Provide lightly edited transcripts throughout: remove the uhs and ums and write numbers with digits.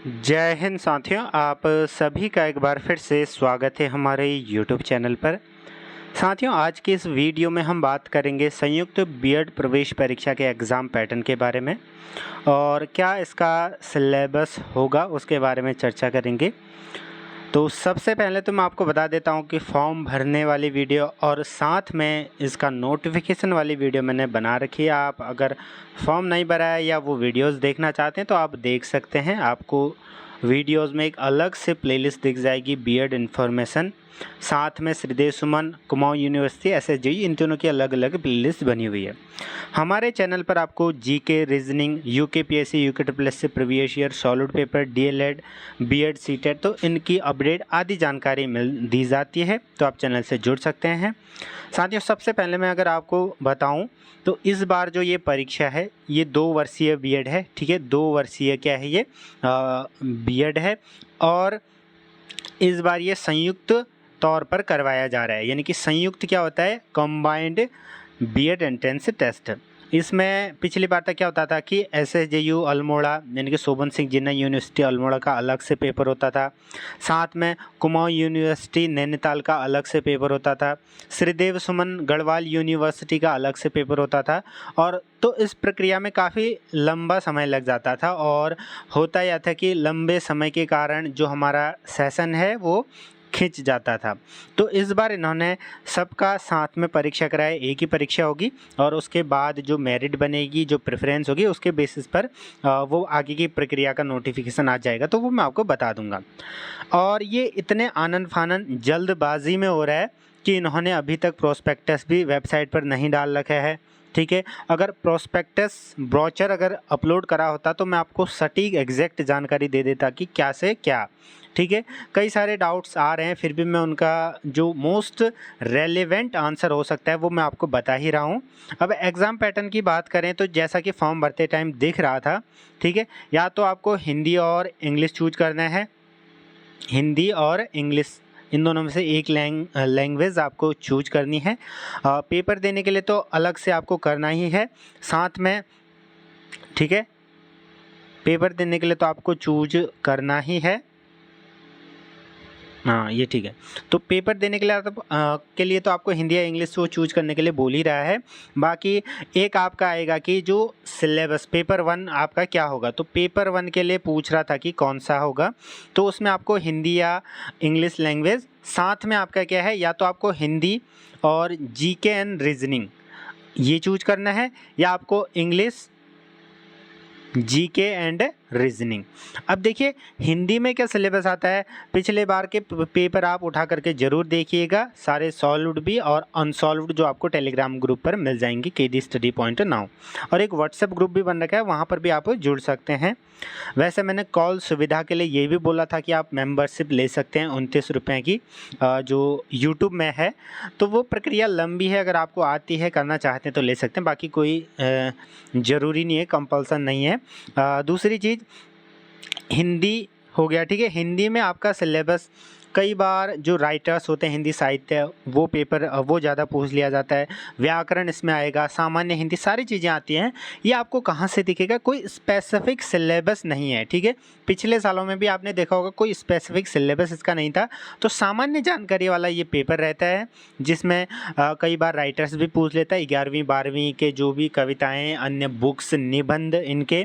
जय हिंद साथियों, आप सभी का एक बार फिर से स्वागत है हमारे YouTube चैनल पर। साथियों, आज की इस वीडियो में हम बात करेंगे संयुक्त बीएड प्रवेश परीक्षा के एग्ज़ाम पैटर्न के बारे में और क्या इसका सिलेबस होगा उसके बारे में चर्चा करेंगे। तो सबसे पहले तो मैं आपको बता देता हूं कि फॉर्म भरने वाली वीडियो और साथ में इसका नोटिफिकेशन वाली वीडियो मैंने बना रखी है। आप अगर फॉर्म नहीं भरा है या वो वीडियोस देखना चाहते हैं तो आप देख सकते हैं। आपको वीडियोस में एक अलग से प्लेलिस्ट दिख जाएगी बीएड इन्फॉर्मेशन, साथ में श्रीदेव सुमन, कुमाऊं यूनिवर्सिटी, एसएसजेई, इन दोनों की अलग अलग प्लेलिस्ट बनी हुई है। हमारे चैनल पर आपको GK, reasoning, UKPSC, UK triple S से previous year, solid paper, DElEd, BEd, CTET, तो इनकी अपडेट आदि जानकारी दी जाती है। तो आप चैनल से जुड़ सकते हैं। साथियों, सबसे पहले मैं अगर आपको बताऊं तो इस बार जो ये परीक्षा है ये 2 वर्षीय बीएड है। ठीक है, 2 वर्षीय क्या है, ये बीएड है और इस बार ये संयुक्त तौर पर करवाया जा रहा है। यानी कि संयुक्त क्या होता है, कंबाइंड बीएड एंट्रेंस टेस्ट। इसमें पिछली बार तक क्या होता था कि एसएसजेयू अल्मोड़ा यानी कि शोभन सिंह जिन्ना यूनिवर्सिटी अल्मोड़ा का अलग से पेपर होता था, साथ में कुमाऊं यूनिवर्सिटी नैनीताल का अलग से पेपर होता था, श्रीदेव सुमन गढ़वाल यूनिवर्सिटी का अलग से पेपर होता था। और तो इस प्रक्रिया में काफ़ी लंबा समय लग जाता था और होता यह था कि लंबे समय के कारण जो हमारा सेशन है वो खिंच जाता था। तो इस बार इन्होंने सबका साथ में परीक्षा कराया, एक ही परीक्षा होगी और उसके बाद जो मेरिट बनेगी, जो प्रेफरेंस होगी, उसके बेसिस पर वो आगे की प्रक्रिया का नोटिफिकेशन आ जाएगा, तो वो मैं आपको बता दूंगा। और ये इतने आनन फानन जल्दबाजी में हो रहा है कि इन्होंने अभी तक प्रोस्पेक्टस भी वेबसाइट पर नहीं डाल रखा है। ठीक है, अगर प्रोस्पेक्टस ब्रोचर अगर अपलोड करा होता तो मैं आपको सटीक एग्जैक्ट जानकारी दे देता कि क्या से क्या। ठीक है, कई सारे डाउट्स आ रहे हैं, फिर भी मैं उनका जो मोस्ट रेलेवेंट आंसर हो सकता है वो मैं आपको बता ही रहा हूँ। अब एग्ज़ाम पैटर्न की बात करें तो जैसा कि फॉर्म भरते टाइम दिख रहा था, ठीक है, या तो आपको हिंदी और इंग्लिश चूज करना है, हिंदी और इंग्लिश इन दोनों में से एक लैंग्वेज आपको चूज करनी है। पेपर देने के लिए तो अलग से आपको करना ही है साथ में। ठीक है, पेपर देने के लिए तो आपको चूज करना ही है। हाँ, ये ठीक है। तो पेपर देने के लिए तो आपको हिंदी या इंग्लिश वो चूज करने के लिए बोल ही रहा है। बाकी एक आपका आएगा कि जो सिलेबस पेपर 1 आपका क्या होगा, तो पेपर 1 के लिए पूछ रहा था कि कौन सा होगा, तो उसमें आपको हिंदी या इंग्लिश लैंग्वेज, साथ में आपका क्या है, या तो आपको हिंदी और जीके एंड रीजनिंग ये चूज करना है, या आपको इंग्लिश, जीके एंड रीजनिंग। अब देखिए हिंदी में क्या सिलेबस आता है, पिछले बार के पेपर आप उठा करके जरूर देखिएगा, सारे सॉल्व्ड भी और अनसॉल्व्ड जो आपको टेलीग्राम ग्रुप पर मिल जाएंगे, केडी स्टडी पॉइंट नाउ, और एक व्हाट्सएप ग्रुप भी बन रखा है, वहाँ पर भी आप जुड़ सकते हैं। वैसे मैंने कॉल सुविधा के लिए ये भी बोला था कि आप मेंबरशिप ले सकते हैं 29 रुपये की, जो यूट्यूब में है। तो वो प्रक्रिया लंबी है, अगर आपको आती है, करना चाहते हैं तो ले सकते हैं, बाकी कोई ज़रूरी नहीं है, कंपल्सन नहीं है। दूसरी चीज़ हिंदी हो गया। ठीक है, हिंदी में आपका सिलेबस कई बार जो राइटर्स होते हैं हिंदी साहित्य वो पेपर वो ज़्यादा पूछ लिया जाता है, व्याकरण इसमें आएगा, सामान्य हिंदी, सारी चीज़ें आती हैं। ये आपको कहाँ से दिखेगा, कोई स्पेसिफिक सिलेबस नहीं है। ठीक है, पिछले सालों में भी आपने देखा होगा कोई स्पेसिफिक सिलेबस इसका नहीं था, तो सामान्य जानकारी वाला ये पेपर रहता है जिसमें कई बार राइटर्स भी पूछ लेता है, 11वीं 12वीं के जो भी कविताएँ, अन्य बुक्स, निबंध, इनके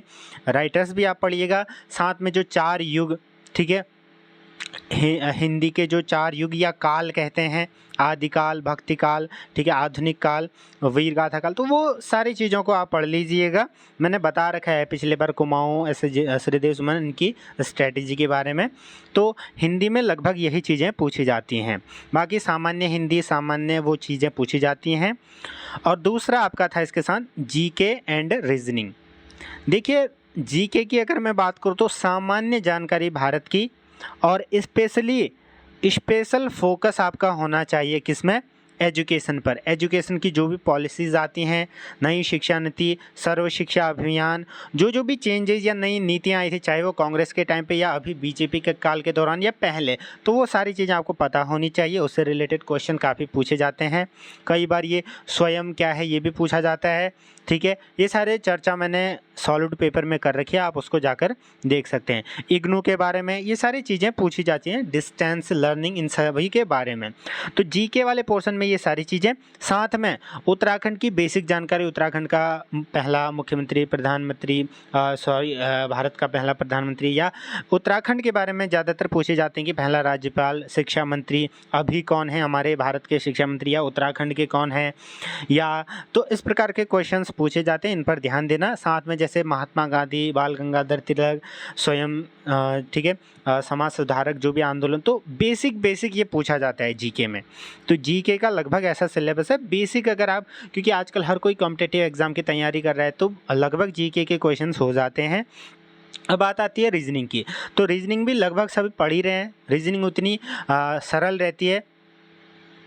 राइटर्स भी आप पढ़िएगा। साथ में जो 4 युग, ठीक है, हिंदी के जो 4 युग या काल कहते हैं, आदिकाल, भक्तिकाल, ठीक है, आधुनिक काल, वीरगाथा काल, तो वो सारी चीज़ों को आप पढ़ लीजिएगा। मैंने बता रखा है पिछले बार कुमाऊं ऐसे श्रीदेव सुमन इनकी स्ट्रेटजी के बारे में। तो हिंदी में लगभग यही चीज़ें पूछी जाती हैं, बाकी सामान्य हिंदी, सामान्य वो चीज़ें पूछी जाती हैं। और दूसरा आपका था इसके साथ जीके एंड रीजनिंग। देखिए जीके की अगर मैं बात करूँ तो सामान्य जानकारी भारत की, और स्पेशल फोकस आपका होना चाहिए किसमें, एजुकेशन पर। एजुकेशन की जो भी पॉलिसीज़ आती हैं, नई शिक्षा नीति, सर्व शिक्षा अभियान, जो भी चेंजेस या नई नीतियाँ आई थी, चाहे वो कांग्रेस के टाइम पे या अभी बीजेपी के काल के दौरान या पहले, तो वो सारी चीज़ें आपको पता होनी चाहिए। उससे रिलेटेड क्वेश्चन काफ़ी पूछे जाते हैं। कई बार ये स्वयं क्या है ये भी पूछा जाता है, ठीक है, ये सारे चर्चा मैंने सॉलिड पेपर में कर रखी है, आप उसको जाकर देख सकते हैं। इग्नू के बारे में ये सारी चीज़ें पूछी जाती हैं, डिस्टेंस लर्निंग, इन सभी के बारे में। तो जीके वाले पोर्शन में ये सारी चीज़ें, साथ में उत्तराखंड की बेसिक जानकारी, उत्तराखंड का पहला मुख्यमंत्री, प्रधानमंत्री, भारत का पहला प्रधानमंत्री, या उत्तराखंड के बारे में ज़्यादातर पूछे जाते हैं कि पहला राज्यपाल, शिक्षा मंत्री अभी कौन है हमारे भारत के शिक्षा मंत्री, या उत्तराखंड के कौन है, या तो इस प्रकार के क्वेश्चंस पूछे जाते हैं, इन पर ध्यान देना। साथ में जैसे महात्मा गांधी, बाल गंगाधर तिलक, स्वयं, ठीक है, समाज सुधारक, जो भी आंदोलन, तो बेसिक ये पूछा जाता है जीके में। तो जीके का लगभग ऐसा सिलेबस है बेसिक, अगर आप, क्योंकि आजकल हर कोई कॉम्पिटिटिव एग्जाम की तैयारी कर रहा है, तो लगभग जीके के क्वेश्चंस हो जाते हैं। अब बात आती है रीजनिंग की, तो रीजनिंग भी लगभग सभी पढ़ ही रहे हैं। रीजनिंग उतनी सरल रहती है,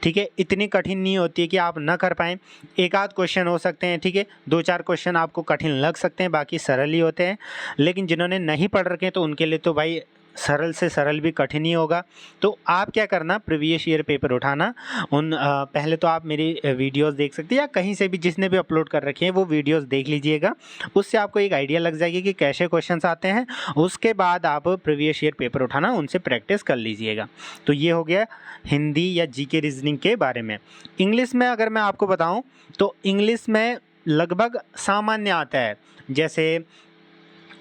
ठीक है, इतनी कठिन नहीं होती है कि आप ना कर पाएँ। एक आध क्वेश्चन हो सकते हैं, ठीक है, 2-4 क्वेश्चन आपको कठिन लग सकते हैं, बाकी सरल ही होते हैं। लेकिन जिन्होंने नहीं पढ़ रखे हैं तो उनके लिए तो भाई सरल से सरल भी कठिन ही होगा। तो आप क्या करना, प्रीवियस ईयर पेपर उठाना, पहले तो आप मेरी वीडियोस देख सकते हैं, या कहीं से भी जिसने भी अपलोड कर रखे हैं वो वीडियोस देख लीजिएगा, उससे आपको एक आइडिया लग जाएगी कि कैसे क्वेश्चंस आते हैं। उसके बाद आप प्रीवियस ईयर पेपर उठाना, उनसे प्रैक्टिस कर लीजिएगा। तो ये हो गया हिंदी या जीके रीजनिंग के बारे में। इंग्लिश में अगर मैं आपको बताऊँ तो इंग्लिश में लगभग सामान्य आता है, जैसे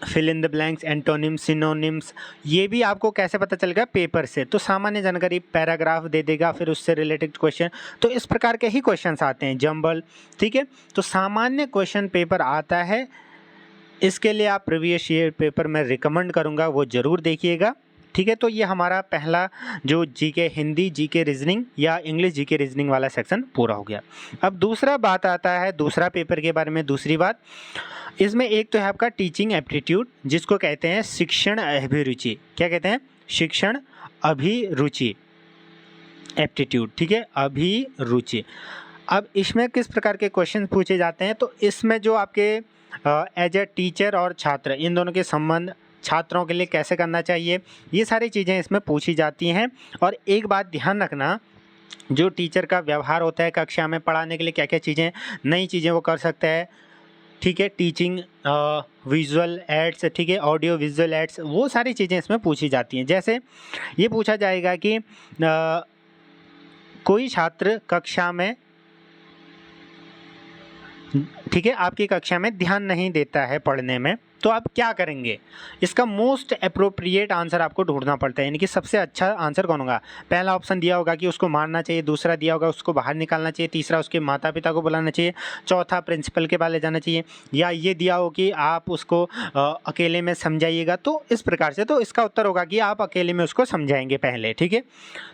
fill in the blanks, antonyms, synonyms, ये भी आपको कैसे पता चलेगा, पेपर से। तो सामान्य जानकारी, पैराग्राफ दे देगा, फिर उससे रिलेटेड क्वेश्चन, तो इस प्रकार के ही क्वेश्चंस आते हैं, जंबल, ठीक है। तो सामान्य क्वेश्चन पेपर आता है, इसके लिए आप प्रीवियस ईयर पेपर में रिकमेंड करूँगा, वो ज़रूर देखिएगा, ठीक है। तो ये हमारा पहला जो जीके हिंदी, जीके रीजनिंग या इंग्लिश जीके रीजनिंग वाला सेक्शन पूरा हो गया। अब दूसरा बात आता है दूसरा पेपर के बारे में। दूसरी बात इसमें एक तो है आपका टीचिंग एप्टीट्यूड, जिसको कहते हैं शिक्षण अभिरुचि। क्या कहते हैं, शिक्षण अभिरुचि, एप्टीट्यूड, ठीक है, अभिरुचि। अब इसमें किस प्रकार के क्वेश्चन पूछे जाते हैं, तो इसमें जो आपके एज ए टीचर और छात्र, इन दोनों के संबंध, छात्रों के लिए कैसे करना चाहिए, ये सारी चीज़ें इसमें पूछी जाती हैं। और एक बात ध्यान रखना, जो टीचर का व्यवहार होता है कक्षा में पढ़ाने के लिए, क्या क्या चीज़ें, नई चीज़ें वो कर सकता है, ठीक है, टीचिंग विजुअल एड्स, ठीक है, ऑडियो विजुअल एड्स, वो सारी चीज़ें इसमें पूछी जाती हैं। जैसे ये पूछा जाएगा कि कोई छात्र कक्षा में, ठीक है, आपकी कक्षा में ध्यान नहीं देता है पढ़ने में, तो आप क्या करेंगे, इसका मोस्ट अप्रोप्रिएट आंसर आपको ढूंढना पड़ता है। यानी कि सबसे अच्छा आंसर कौन होगा। पहला ऑप्शन दिया होगा कि उसको मारना चाहिए, दूसरा दिया होगा उसको बाहर निकालना चाहिए, तीसरा उसके माता पिता को बुलाना चाहिए, चौथा प्रिंसिपल के पास ले जाना चाहिए, या ये दिया हो कि आप उसको अकेले में समझाइएगा। तो इस प्रकार से, तो इसका उत्तर होगा कि आप अकेले में उसको समझाएंगे पहले, ठीक है।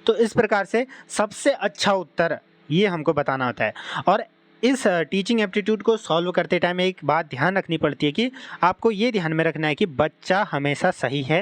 तो इस प्रकार से सबसे अच्छा उत्तर ये हमको बताना होता है। और इस टीचिंग एप्टीट्यूड को सॉल्व करते टाइम एक बात ध्यान रखनी पड़ती है कि आपको ये ध्यान में रखना है कि बच्चा हमेशा सही है,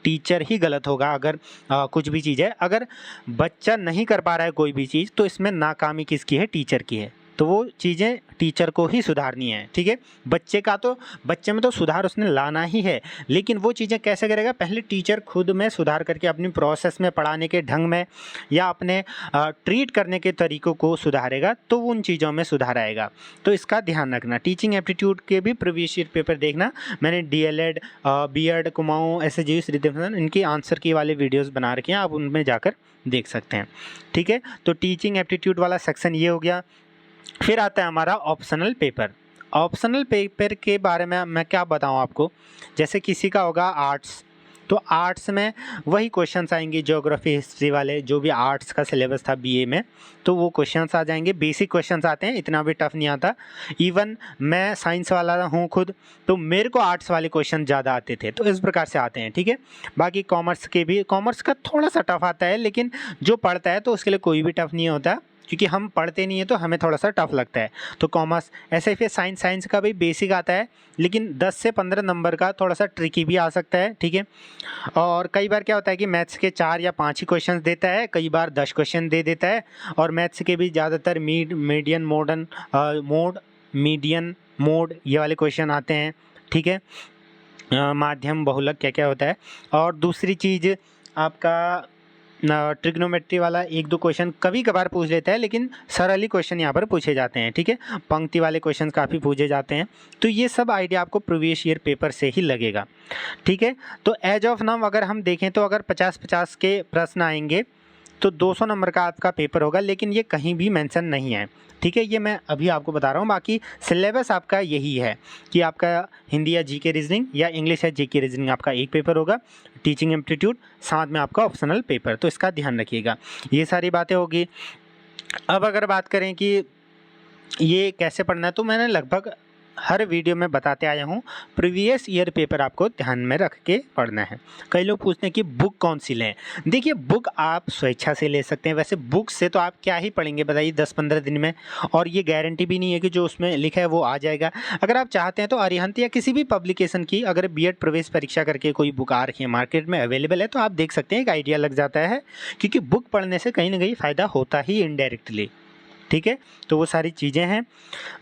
टीचर ही गलत होगा। अगर कुछ भी चीज़ है, अगर बच्चा नहीं कर पा रहा है कोई भी चीज़, तो इसमें नाकामी किसकी है, टीचर की है। तो वो चीज़ें टीचर को ही सुधारनी है, ठीक है। बच्चे में तो सुधार उसने लाना ही है, लेकिन वो चीज़ें कैसे करेगा, पहले टीचर खुद में सुधार करके अपनी प्रोसेस में, पढ़ाने के ढंग में, या अपने ट्रीट करने के तरीक़ों को सुधारेगा, तो उन चीज़ों में सुधार आएगा। तो इसका ध्यान रखना। टीचिंग एप्टीट्यूड के भी प्रीवियस ईयर पेपर देखना, मैंने DLED, B.Ed, Kumaon, SSG, Shridev, इनकी आंसर की वाले वीडियोज़ बना रखे हैं, आप उनमें जाकर देख सकते हैं, ठीक है। तो टीचिंग एप्टीट्यूड वाला सेक्शन ये हो गया। फिर आता है हमारा ऑप्शनल पेपर। ऑप्शनल पेपर के बारे में मैं क्या बताऊं आपको, जैसे किसी का होगा आर्ट्स, तो आर्ट्स में वही क्वेश्चंस आएंगे, ज्योग्राफी, हिस्ट्री वाले, जो भी आर्ट्स का सिलेबस था BA में, तो वो क्वेश्चंस आ जाएंगे। बेसिक क्वेश्चंस आते हैं, इतना भी टफ नहीं आता। इवन मैं साइंस वाला हूँ खुद, तो मेरे को आर्ट्स वाले क्वेश्चन ज़्यादा आते थे, तो इस प्रकार से आते हैं, ठीक है। बाकी कॉमर्स के भी, कॉमर्स का थोड़ा सा टफ आता है, लेकिन जो पढ़ता है तो उसके लिए कोई भी टफ नहीं होता, क्योंकि हम पढ़ते नहीं है तो हमें थोड़ा सा टफ लगता है। तो कॉमर्स, ऐसे फिर साइंस का भी बेसिक आता है, लेकिन 10 से 15 नंबर का थोड़ा सा ट्रिकी भी आ सकता है, ठीक है। और कई बार क्या होता है कि मैथ्स के 4 या 5 ही क्वेश्चन देता है, कई बार 10 क्वेश्चन दे देता है। और मैथ्स के भी ज़्यादातर मीडियन मोड ये वाले क्वेश्चन आते हैं, ठीक है। माध्यम, बहुलक, क्या क्या होता है। और दूसरी चीज़ आपका ट्रिग्नोमेट्री वाला एक दो क्वेश्चन कभी कभार पूछ लेता है, लेकिन सरल ही क्वेश्चन यहाँ पर पूछे जाते हैं। ठीक है, पंक्ति वाले क्वेश्चन काफ़ी पूछे जाते हैं, तो ये सब आइडिया आपको प्रीवियस ईयर पेपर से ही लगेगा। ठीक है, तो एज ऑफ नाउ अगर हम देखें तो अगर 50-50 के प्रश्न आएंगे तो 200 नंबर का आपका पेपर होगा, लेकिन ये कहीं भी मेंशन नहीं है। ठीक है, ये मैं अभी आपको बता रहा हूँ। बाकी सिलेबस आपका यही है कि आपका हिंदी या जीके रीजनिंग या इंग्लिश या जीके रीजनिंग आपका एक पेपर होगा, टीचिंग एप्टीट्यूड साथ में आपका ऑप्शनल पेपर, तो इसका ध्यान रखिएगा। ये सारी बातें होगी। अब अगर बात करें कि ये कैसे पढ़ना है, तो मैंने लगभग हर वीडियो में बताते आया हूँ, प्रीवियस ईयर पेपर आपको ध्यान में रख के पढ़ना है। कई लोग पूछते हैं कि बुक कौन सी लें। देखिए, बुक आप स्वेच्छा से ले सकते हैं। वैसे बुक से तो आप क्या ही पढ़ेंगे बताइए 10-15 दिन में, और ये गारंटी भी नहीं है कि जो उसमें लिखा है वो आ जाएगा। अगर आप चाहते हैं तो अरिहंत या किसी भी पब्लिकेशन की अगर बीएड प्रवेश परीक्षा करके कोई बुक आ रही है मार्केट में अवेलेबल है, तो आप देख सकते हैं, एक आइडिया लग जाता है, क्योंकि बुक पढ़ने से कहीं ना कहीं फ़ायदा होता ही इनडायरेक्टली। ठीक है, तो वो सारी चीज़ें हैं।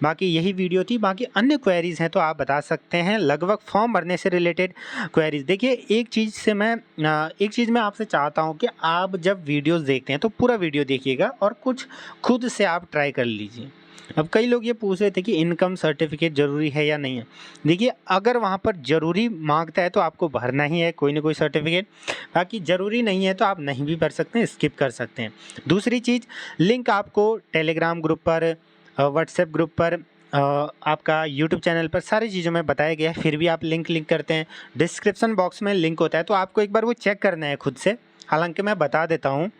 बाकी यही वीडियो थी। बाकी अन्य क्वेरीज़ हैं तो आप बता सकते हैं, लगभग फॉर्म भरने से रिलेटेड क्वेरीज़। देखिए, एक चीज़ मैं आपसे चाहता हूँ कि आप जब वीडियोस देखते हैं तो पूरा वीडियो देखिएगा और कुछ खुद से आप ट्राई कर लीजिए। अब कई लोग ये पूछ रहे थे कि इनकम सर्टिफिकेट ज़रूरी है या नहीं है। देखिए, अगर वहाँ पर ज़रूरी मांगता है तो आपको भरना ही है कोई ना कोई सर्टिफिकेट। बाकी ज़रूरी नहीं है तो आप नहीं भी भर सकते हैं, स्किप कर सकते हैं। दूसरी चीज़, लिंक आपको टेलीग्राम ग्रुप पर, व्हाट्सएप ग्रुप पर, आपका यूट्यूब चैनल पर सारी चीज़ों में बताया गया है, फिर भी आप लिंक करते हैं। डिस्क्रिप्शन बॉक्स में लिंक होता है, तो आपको एक बार वो चेक करना है खुद से, हालांकि मैं बता देता हूँ।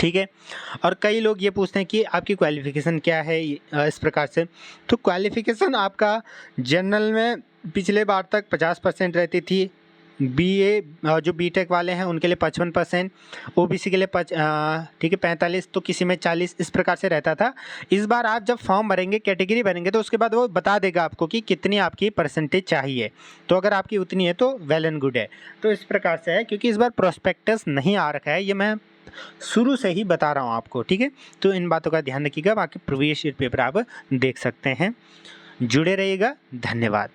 ठीक है, और कई लोग ये पूछते हैं कि आपकी क्वालिफ़िकेशन क्या है, इस प्रकार से। तो क्वालिफ़िकेशन आपका जनरल में पिछले बार तक 50% रहती थी, बीए जो बीटेक वाले हैं उनके लिए 55%, ओबीसी के लिए 45, तो किसी में 40, इस प्रकार से रहता था। इस बार आप जब फॉर्म भरेंगे, कैटेगरी भरेंगे, तो उसके बाद वो बता देगा आपको कि कितनी आपकी परसेंटेज चाहिए। तो अगर आपकी उतनी है तो वेल एंड गुड है। तो इस प्रकार से है, क्योंकि इस बार प्रोस्पेक्टस नहीं आ रखा है, ये मैं शुरू से ही बता रहा हूँ आपको। ठीक है, तो इन बातों का ध्यान रखिएगा। बाकी प्रीवियस ईयर पेपर आप देख सकते हैं। जुड़े रहिएगा। धन्यवाद।